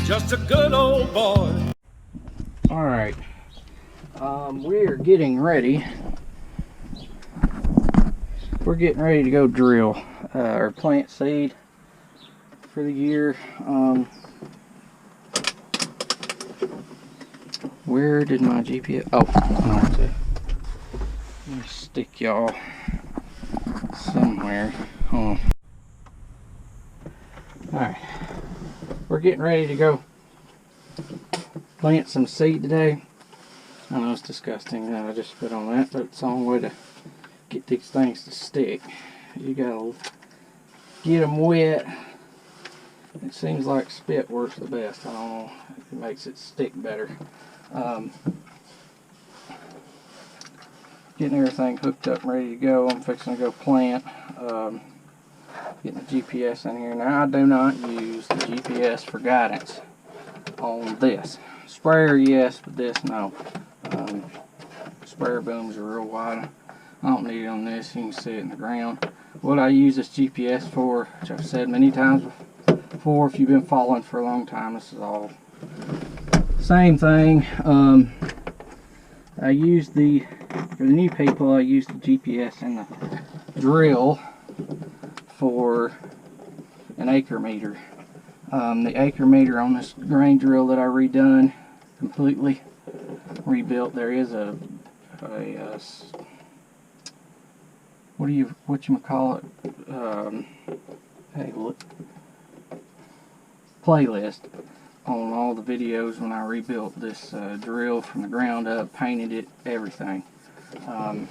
just a good old boy. All right, we're getting ready. We're getting ready to go drill or plant seed for the year. Where did my GPS? Oh, no, let me stick y'all somewhere. All right, we're getting ready to go plant some seed today. I know it's disgusting that I just spit on that, but it's the only way to get these things to stick. You gotta get them wet. It seems like spit works the best. I don't know if it makes it stick better. Getting everything hooked up and ready to go. I'm fixing to go plant. Getting the GPS in here. Now I do not use the GPS for guidance on this. Sprayer, yes, but this, no. Sprayer booms are real wide. I don't need it on this. You can see it in the ground. What I use this GPS for, which I've said many times before, if you've been following for a long time, this is all same thing. I use for the new people, I use the GPS and the drill for an acre meter. The acre meter on this grain drill that I redone, completely rebuilt. There is a what you call it? Hey, look, playlist on all the videos when I rebuilt this drill from the ground up, painted it, everything. On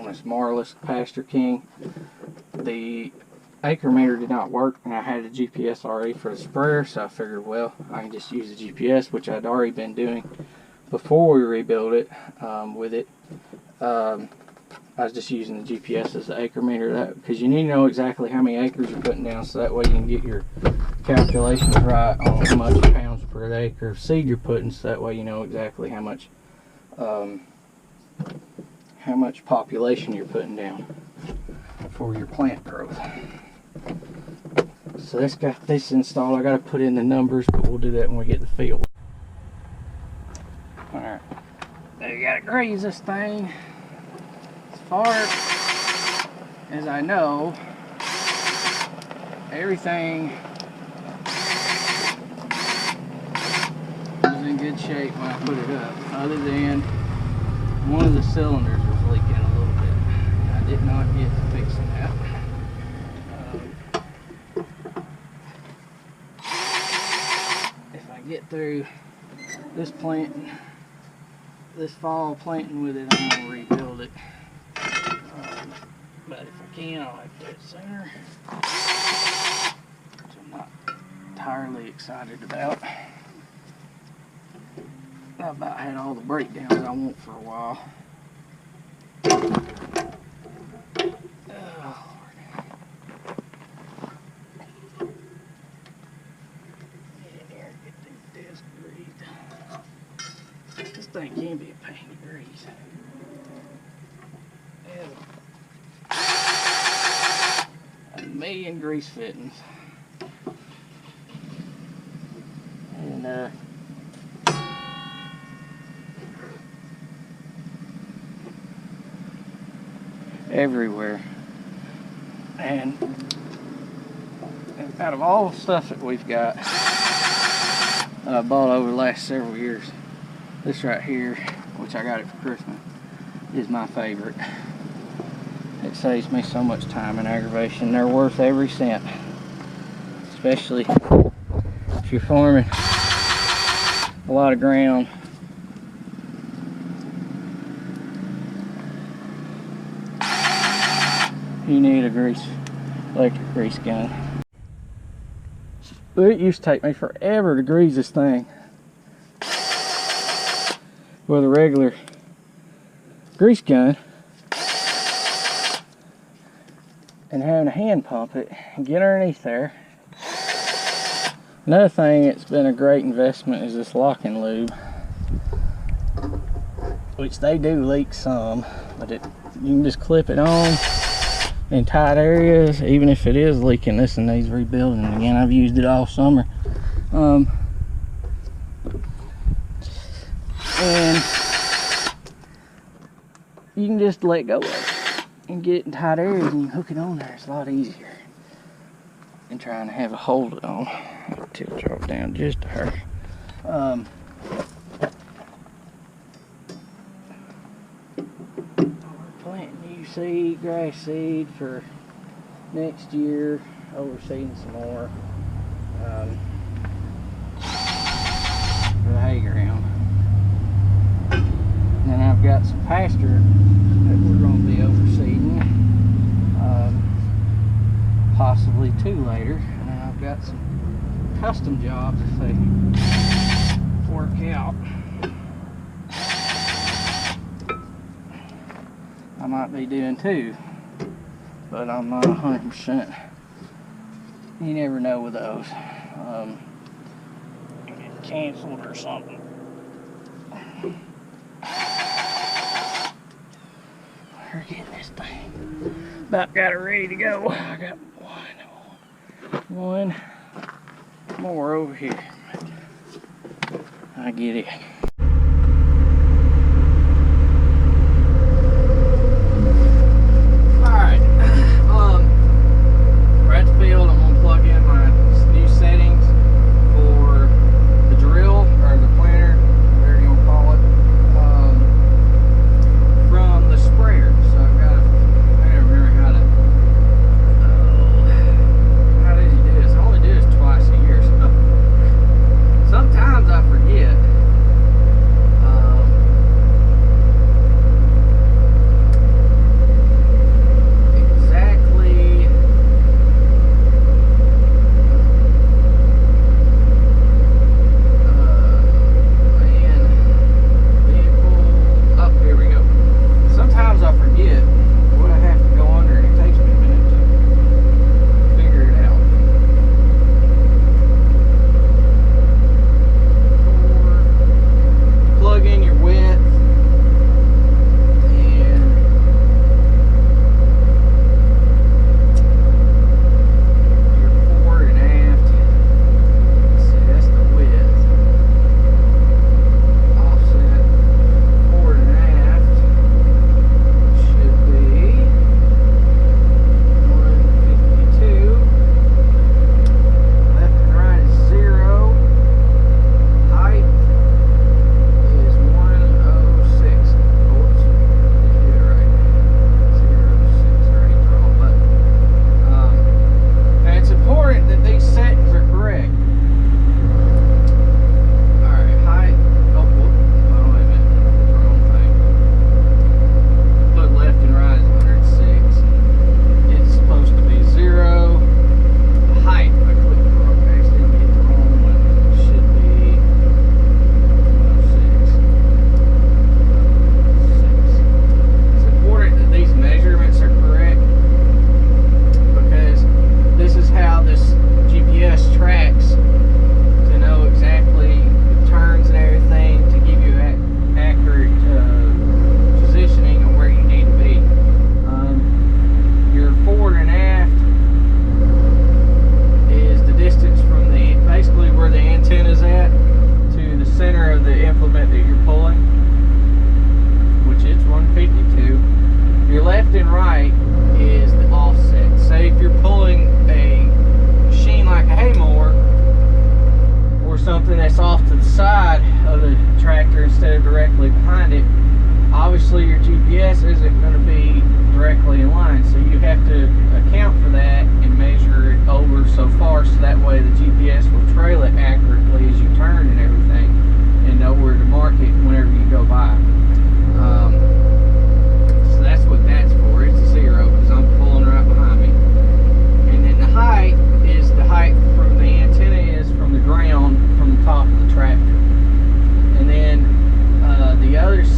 this Marliss Pasture King, the acre meter did not work, and I had a GPS already for the sprayer, so I figured, well, I can just use the GPS, which I'd already been doing before we rebuilt it with it. I was just using the GPS as the acre meter, because you need to know exactly how many acres you're putting down, so that way you can get your calculations right on how much pounds per acre of seed you're putting, so that way you know exactly how much population you're putting down for your plant growth. So that's got this installed. I got to put in the numbers, but we'll do that when we get in the field. All right, now you got to graze this thing. As far as I know, everything was in good shape when I put it up, other than one of the cylinders was leaking a little bit. I did not get to fixing that. If I get through this fall planting with it, I'm going to rebuild it. But if I can, I'll have to do it sooner. Which I'm not entirely excited about. I about had all the breakdowns I want for a while. Oh, Lord. Get in here and get these discs greased. This thing can be a pain to grease. A million grease fittings. And everywhere. And out of all the stuff that we've got that I bought over the last several years, this right here, which I got it for Christmas, is my favorite. It saves me so much time and aggravation. They're worth every cent, especially if you're farming a lot of ground. You need a electric grease gun. But it used to take me forever to grease this thing with a regular grease gun, and having a hand pump it and get underneath there. Another thing that's been a great investment is this locking lube, which they do leak some, but you can just clip it on, in tight areas, even if it is leaking. This one needs rebuilding. Again, I've used it all summer. And you can just let go of it and get it in tight areas and you hook it on there. It's a lot easier than trying to have it hold it on. I'll tilt drop down just a hair. Planting new seed, grass seed for next year, overseeding some more for the hay ground. And then I've got some pasture that we're going to be overseeding, possibly 2 later. And then I've got some custom jobs if they work out. I might be doing 2, but I'm not 100%. You never know with those. Get canceled or something. We're getting this thing about got it ready to go. I got one more over here. I get it.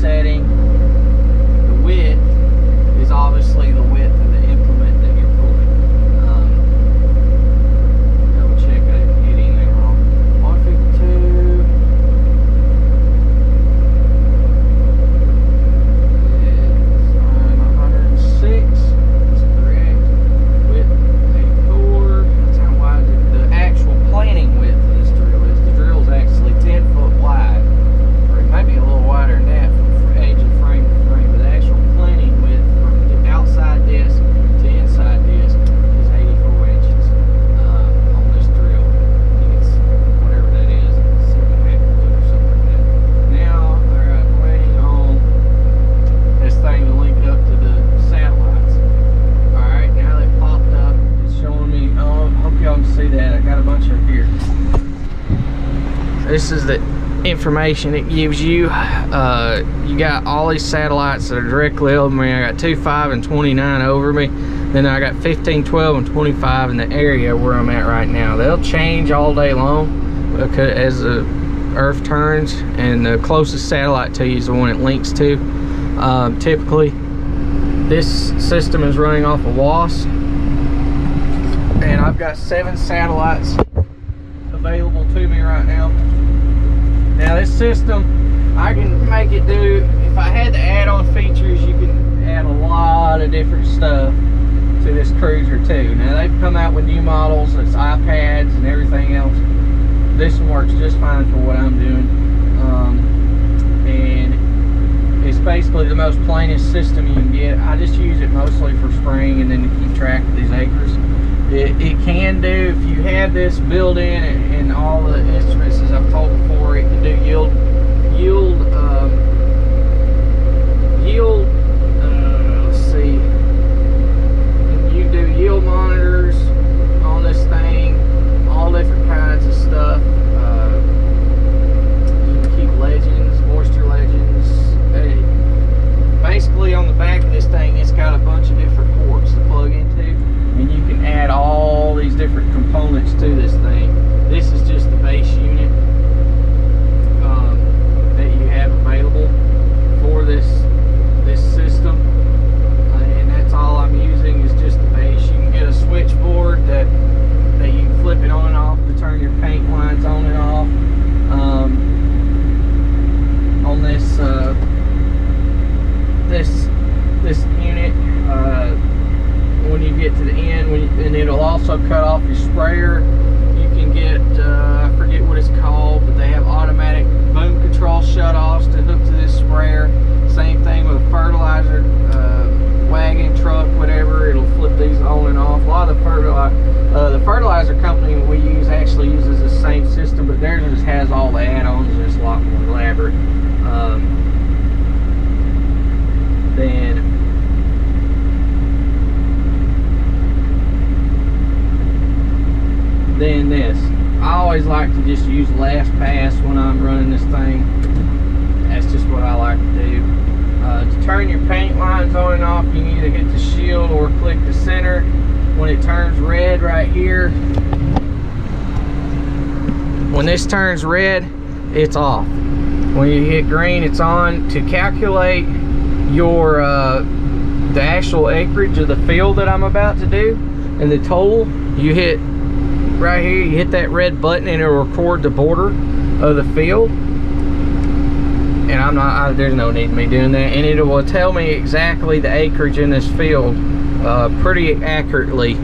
Setting, the width is obviously the width of the implement that you're this is the information it gives you. You got all these satellites that are directly over me. I got 25 and 29 over me. Then I got 15, 12, and 25 in the area where I'm at right now. They'll change all day long as the Earth turns, and the closest satellite to you is the one it links to. Typically, this system is running off of WAS, and I've got 7 satellites available to me right now. Now this system, I can make it do, if I had the add-on features, you can add a lot of different stuff to this cruiser too. Now they've come out with new models, it's iPads and everything else. This one works just fine for what I'm doing. And it's basically the most plainest system you can get. I just use it mostly for spraying and then to keep track of these acres. It can do, if you have this built in and all the instruments, as I've told before, it can do yield, let's see, you do yield monitors on this thing, all different kinds of stuff. You can keep legends, moisture legends. Basically on the back of this thing, it's got a bunch of different ports to plug into, and you can add all these different components to this thing. This is just the base unit that you have available for this system, and that's all I'm using is just the base. You can get a switchboard that you can flip it on and off to turn your paint lines on and off. On this unit, when you get to the end, and it'll also cut off your sprayer. You can get, I forget what it's called, but they have automatic boom control shutoffs to hook to this sprayer. Same thing with a fertilizer wagon, truck, whatever. It'll flip these on and off. A lot of the fertilizer company we use actually uses the same system, but theirs just has all the add-ons. It's a lot more elaborate. Then this. I always like to just use LastPass when I'm running this thing. That's just what I like to do. To turn your paint lines on and off, you can either hit the shield or click the center. When it turns red right here, when this turns red, it's off. When you hit green, it's on. To calculate your the actual acreage of the field that I'm about to do and the total, you hit right here, you hit that red button and it'll record the border of the field. And there's no need in me doing that, and it will tell me exactly the acreage in this field pretty accurately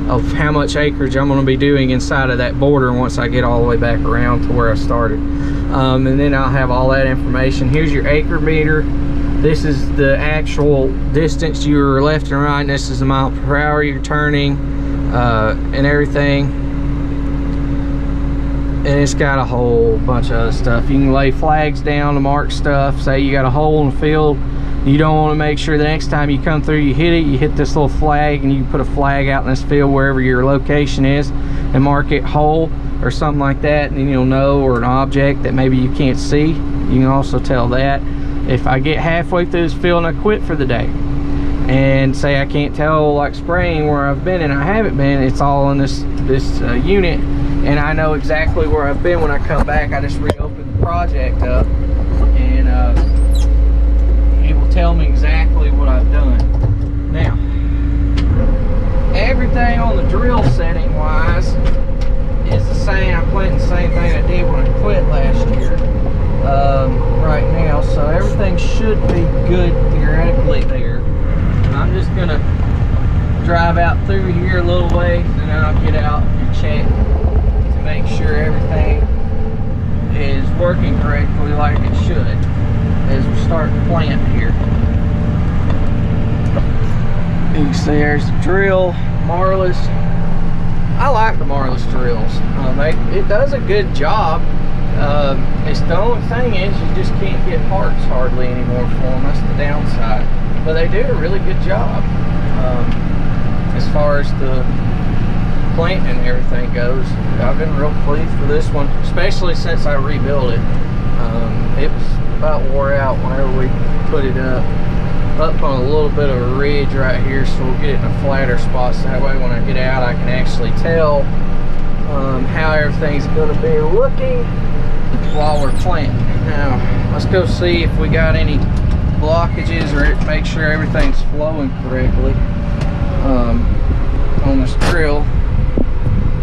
of how much acreage I'm going to be doing inside of that border once I get all the way back around to where I started. And then I'll have all that information. Here's your acre meter. This is the actual distance you're left and right, and this is the mile per hour you're turning, and everything. And it's got a whole bunch of other stuff. You can lay flags down to mark stuff. Say you got a hole in the field, you don't want to make sure the next time you come through you hit it, you hit this little flag, and you can put a flag out in this field wherever your location is and mark it hole or something like that, and then you'll know, or an object that maybe you can't see. You can also tell that. If I get halfway through this field and I quit for the day, and say I can't tell, like spraying, where I've been and I haven't been, it's all in this unit, and I know exactly where I've been when I come back. I just reopen the project up, and it will tell me exactly what I've done. Now, everything on the drill setting wise is the same. I'm playing the same thing I did when I quit last year right now, so everything should be good theoretically there. I'm just gonna drive out through here a little ways, and then I'll get out and check to make sure everything is working correctly like it should as we start to plant here. You can see there's the drill, marliss. I like the marliss drills. It does a good job. It's the only thing is you just can't get parts hardly anymore for them. That's the downside. But they do a really good job as far as the planting and everything goes, I've been real pleased with this one, especially since I rebuilt it. It was about wore out whenever we put it up on a little bit of a ridge right here, so we'll get it in a flatter spot, so that way when I get out I can actually tell how everything's going to be looking while we're planting. Now let's go see if we got any blockages or make sure everything's flowing correctly on this drill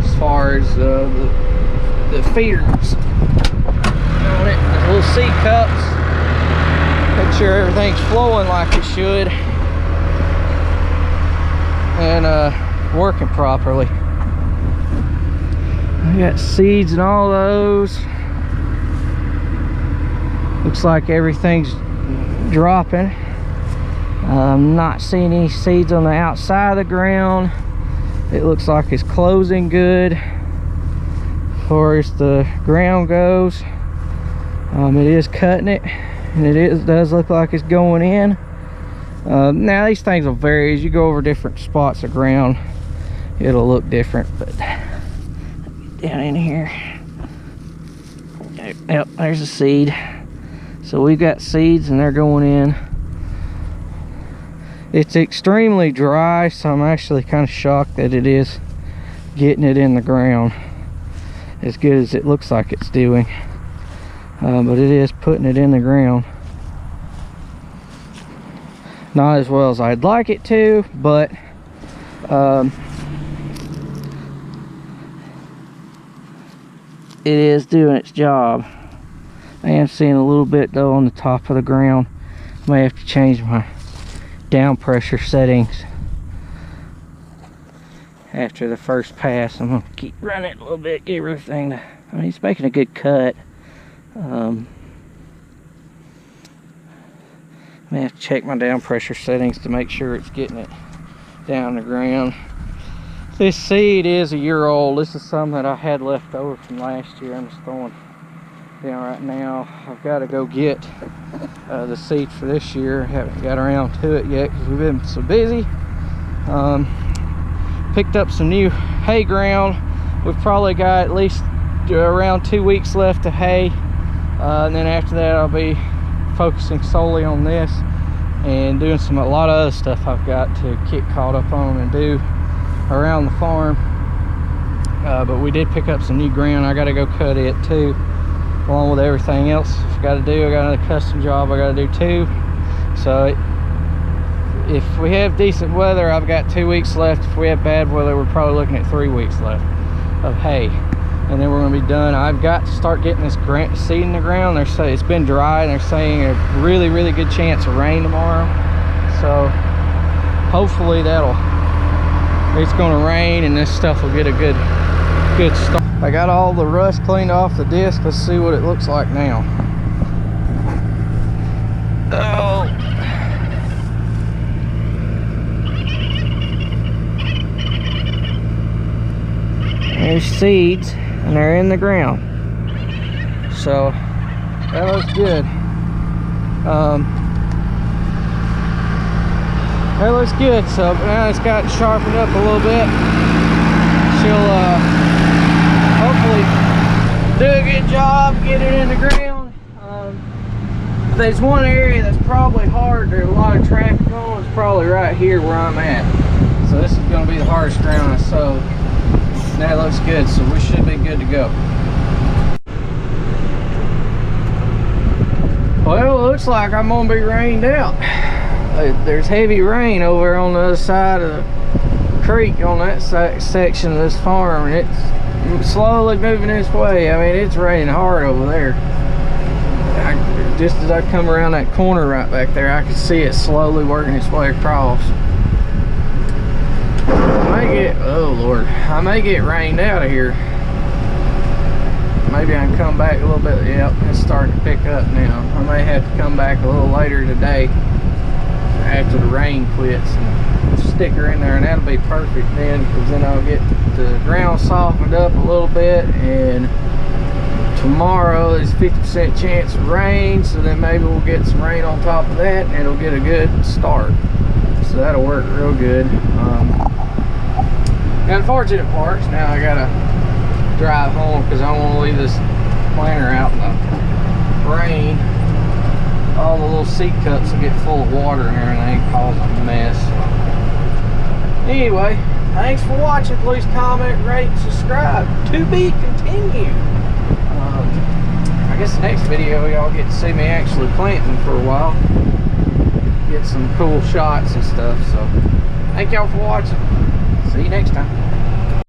as far as the feeders on it, the little seed cups. Make sure everything's flowing like it should and working properly. I got seeds in all those. Looks like everything's dropping. I'm not seeing any seeds on the outside of the ground. It looks like it's closing good as far as the ground goes. It is cutting it, and it does look like it's going in. Now these things will vary as you go over different spots of ground. It'll look different, but down in here, yep, there's a seed. So we've got seeds and they're going in. It's extremely dry, so I'm actually kind of shocked that it is getting it in the ground as good as it looks like it's doing. But it is putting it in the ground. Not as well as I'd like it to, but it is doing its job. I am seeing a little bit though on the top of the ground. I may have to change my down pressure settings after the first pass. I'm gonna keep running it a little bit, get everything to, I mean, it's making a good cut. May have to check my down pressure settings to make sure it's getting it down the ground. This seed is a year old. This is some that I had left over from last year. I'm just throwing down right now. I've got to go get the seed for this year. Haven't got around to it yet because we've been so busy. Picked up some new hay ground. We've probably got at least around 2 weeks left of hay, and then after that I'll be focusing solely on this and doing a lot of other stuff I've got to get caught up on and do around the farm. But we did pick up some new ground. I got to go cut it too, along with everything else I've got to do. I got another custom job I got to do too. So if we have decent weather, I've got 2 weeks left. If we have bad weather, we're probably looking at 3 weeks left of hay, and then we're going to be done. I've got to start getting this seed in the ground. They're saying it's been dry, and they're saying a really good chance of rain tomorrow. So hopefully it's going to rain and this stuff will get a good start. I got all the rust cleaned off the disc. Let's see what it looks like now. Oh, there's seeds and they're in the ground, so that looks good. That looks good. So now it's got sharpened up a little bit. She'll hopefully do a good job, get it in the ground. There's one area that's probably hard, there's a lot of traffic on. It's probably right here where I'm at. So this is going to be the hardest ground I sowed. That looks good, so we should be good to go. Well, it looks like I'm gonna be rained out. There's heavy rain over on the other side of the creek on that section of this farm, and it's slowly moving this way. I mean, it's raining hard over there. Just as I come around that corner right back there, I can see it slowly working its way across. Oh Lord, I may get rained out of here. Maybe I can come back a little bit. Yep, it's starting to pick up now. I may have to come back a little later today after the rain quits and stick her in there, and that'll be perfect then, because then I'll get the ground softened up a little bit, and tomorrow there's 50% chance of rain, so then maybe we'll get some rain on top of that and it'll get a good start. So that'll work real good. The unfortunate part's now I gotta drive home because I don't want to leave this planter out in the rain. All the little seat cups will get full of water and everything, cause a mess. Anyway, thanks for watching. Please comment, rate, and subscribe. To be continued. I guess the next video y'all get to see me actually planting for a while. Get some cool shots and stuff. So thank y'all for watching. See you next time.